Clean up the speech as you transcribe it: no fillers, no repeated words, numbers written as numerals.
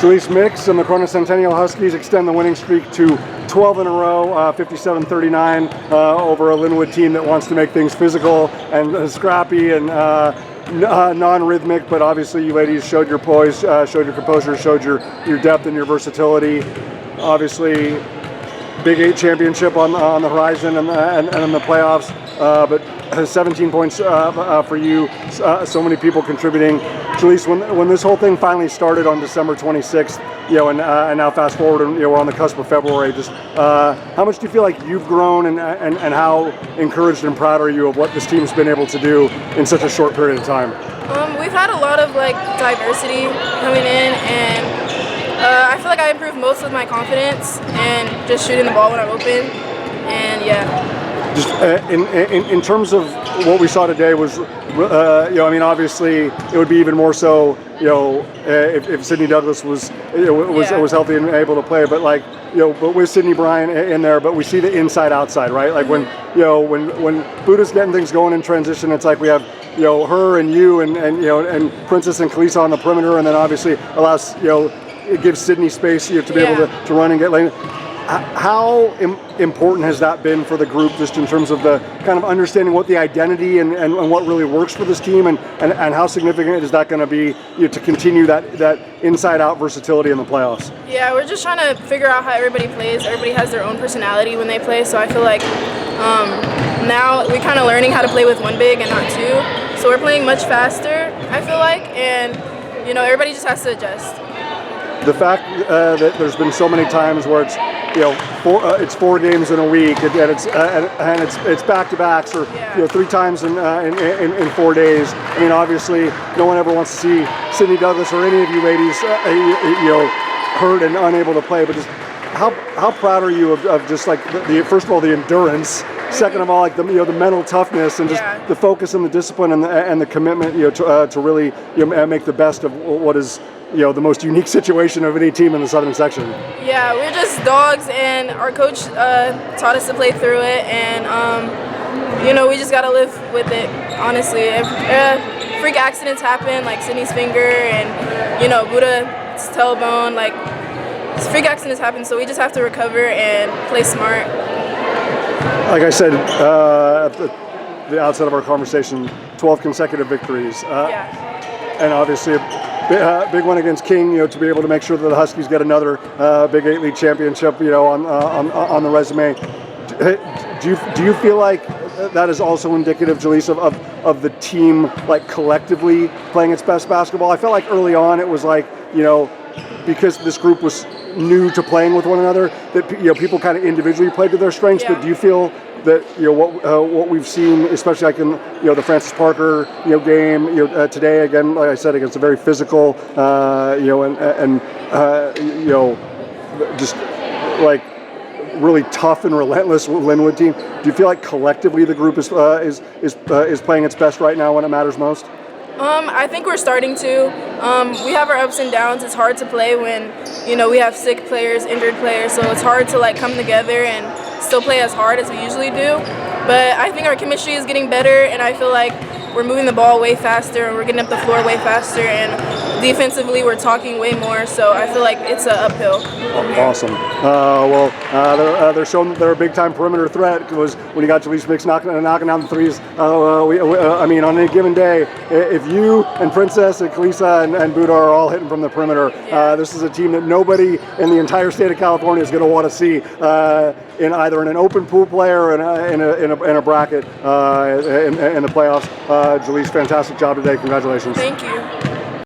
Jelise Mix and the Corona Centennial Huskies extend the winning streak to 12 in a row, 57-39 over a Lynwood team that wants to make things physical and scrappy and non-rhythmic, but obviously you ladies showed your poise, showed your composure, showed your depth and your versatility. Obviously, Big VIII championship on the horizon and in the playoffs, but 17 points for you, so many people contributing. Jelise, when this whole thing finally started on December 26th, and now fast forward and we're on the cusp of February, just how much do you feel like you've grown and how encouraged and proud are you of what this team's been able to do in such a short period of time? We've had a lot of diversity coming in, and I feel like I improved most with my confidence and just shooting the ball when I'm open, and yeah. Just in terms of what we saw today was, obviously it would be even more so, if Cydnee Douglas was healthy and able to play, but but with Cydnee Bryant in there, but we see the inside outside, right? Like when Buddha's getting things going in transition, it's like we have her and you and Princess and Kalisa on the perimeter, and then obviously allows it gives Cydnee space to be able to run and get lane. How important has that been for the group, just in terms of the kind of understanding what the identity and what really works for this team, and how significant is that going to be to continue that inside-out versatility in the playoffs? Yeah, we're just trying to figure out how everybody plays. Everybody has their own personality when they play, so I feel like now we're kind of learning how to play with one big and not two. So we're playing much faster, I feel like, and everybody just has to adjust. The fact that there's been so many times where it's it's 4 games in a week, and it's back-to-backs or 3 times in 4 days. I mean, obviously, no one ever wants to see Cydnee Douglas or any of you ladies hurt and unable to play. But just how proud are you of just first of all the endurance, second of all the mental toughness and just the focus and the discipline and the commitment to really make the best of what is the most unique situation of any team in the Southern section. Yeah, we're just dogs, and our coach taught us to play through it, and we just gotta live with it. Honestly, if freak accidents happen, like Cydnee's finger and Buddha's tailbone, freak accidents happen, so we just have to recover and play smart. Like I said at the outset of our conversation, 12 consecutive victories, and obviously big one against King, to be able to make sure that the Huskies get another Big VIII League championship, on the resume. Do you feel like that is also indicative, Jelise, of the team collectively playing its best basketball? I felt like early on it was because this group was new to playing with one another, that people kind of individually played to their strengths. But do you feel that what we've seen, especially in the Francis Parker game today, again, like I said, against a very physical just really tough and relentless Lynwood team, do you feel like collectively the group is playing its best right now when it matters most? I think we're starting to. We have our ups and downs. It's hard to play when we have sick players, injured players, so it's hard to come together and still play as hard as we usually do. But I think our chemistry is getting better, and I feel like we're moving the ball way faster and we're getting up the floor way faster, and defensively we're talking way more, so I feel like it's an uphill. Awesome. They're showing they're a big-time perimeter threat, because when you got Jelise Mix knocking down the threes, on any given day, if you and Princess and Kalisa and Buddha are all hitting from the perimeter, this is a team that nobody in the entire state of California is going to want to see in either an open pool player or in a bracket in the playoffs. Jelise, fantastic job today. Congratulations. Thank you.